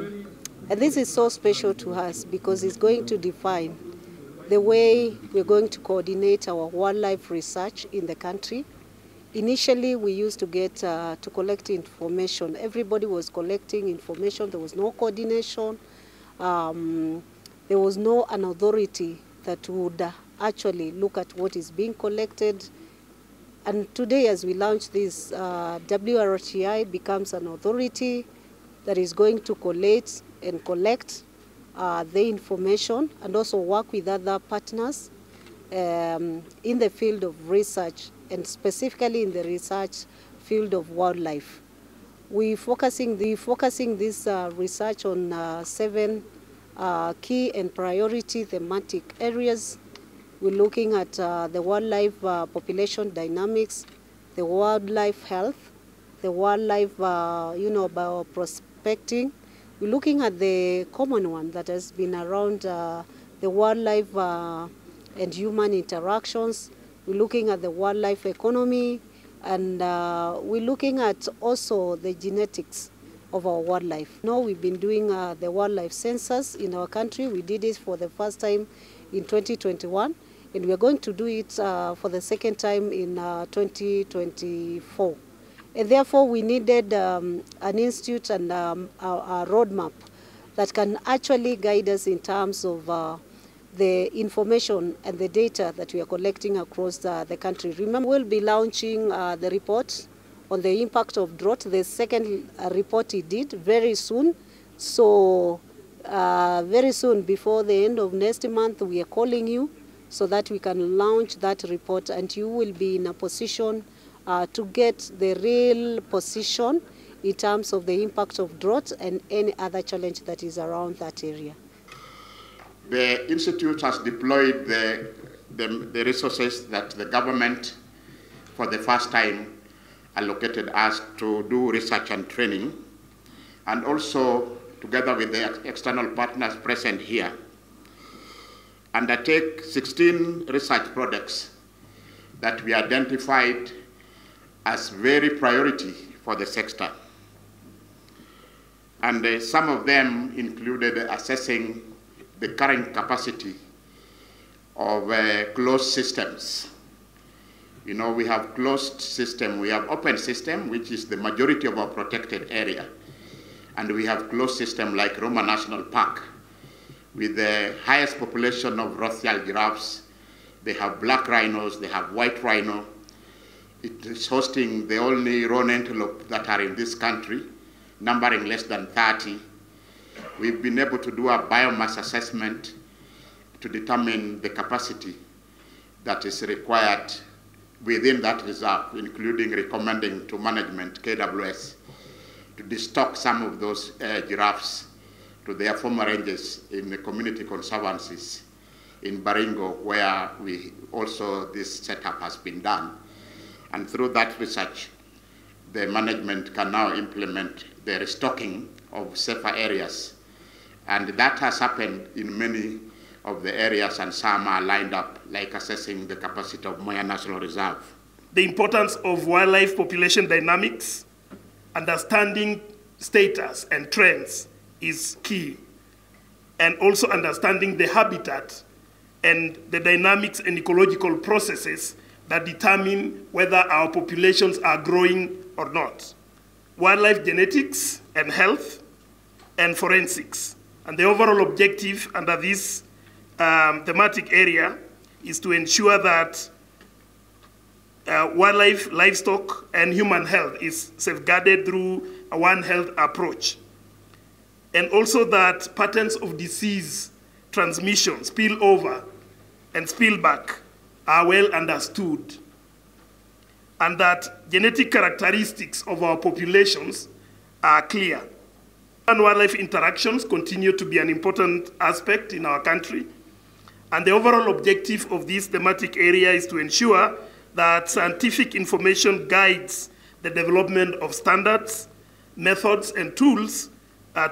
And this is so special to us because it's going to define the way we're going to coordinate our wildlife research in the country. Initially, we used to get to collect information. Everybody was collecting information. There was no coordination. There was no an authority that would actually look at what is being collected. And today, as we launch this, WRTI becomes an authority that is going to collate and collect the information and also work with other partners in the field of research, and specifically in the research field of wildlife. We're focusing this research on 7 key and priority thematic areas. We're looking at the wildlife population dynamics, the wildlife health, the wildlife bioprospecting. We're looking at the common one that has been around the wildlife and human interactions. We're looking at the wildlife economy, and we're looking at also the genetics of our wildlife. Now we've been doing the wildlife census in our country. We did it for the first time in 2021, and we're going to do it for the second time in 2024. And therefore, we needed an institute and a roadmap that can actually guide us in terms of the information and the data that we are collecting across the country. Remember, we'll be launching the report on the impact of drought, the second report it did very soon. So very soon, before the end of next month, we are calling you so that we can launch that report, and you will be in a position to get the real position in terms of the impact of drought and any other challenge that is around that area. The Institute has deployed the resources that the government, for the first time, allocated us to do research and training, and also, together with the external partners present here, undertake 16 research projects that we identified as very priority for the sector. And some of them included assessing the current capacity of closed systems. You know, we have closed system, we have open system, which is the majority of our protected area. And we have closed system like Roma National Park, with the highest population of Rothschild giraffes. They have black rhinos, they have white rhino. It is hosting the only roan antelope that are in this country, numbering less than 30. We've been able to do a biomass assessment to determine the capacity that is required within that reserve, including recommending to management, KWS, to destock some of those giraffes to their former ranges in the community conservancies in Baringo, where this setup has been done. And through that research, the management can now implement the restocking of safer areas. And that has happened in many of the areas, and some are lined up, like assessing the capacity of Moya National Reserve. The importance of wildlife population dynamics, understanding status and trends is key. And also understanding the habitat and the dynamics and ecological processes that determine whether our populations are growing or not. Wildlife genetics and health and forensics. And the overall objective under this thematic area is to ensure that wildlife, livestock, and human health is safeguarded through a One Health approach. And also that patterns of disease transmission, spillover, and spillback are well understood, and that genetic characteristics of our populations are clear. Human-wildlife interactions continue to be an important aspect in our country, and the overall objective of this thematic area is to ensure that scientific information guides the development of standards, methods, and tools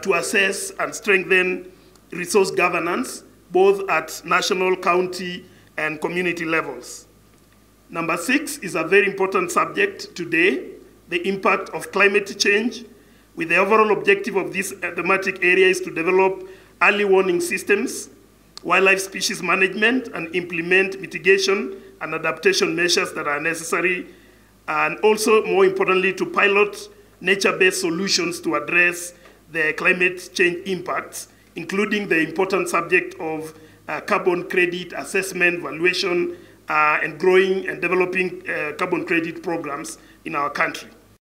to assess and strengthen resource governance, both at national, county, and community levels. Number 6 is a very important subject today, the impact of climate change with the overall objective of this thematic area is to develop early warning systems, wildlife species management, and implement mitigation and adaptation measures that are necessary, and also, more importantly, to pilot nature-based solutions to address the climate change impacts, including the important subject of carbon credit assessment, valuation, and growing and developing carbon credit programs in our country.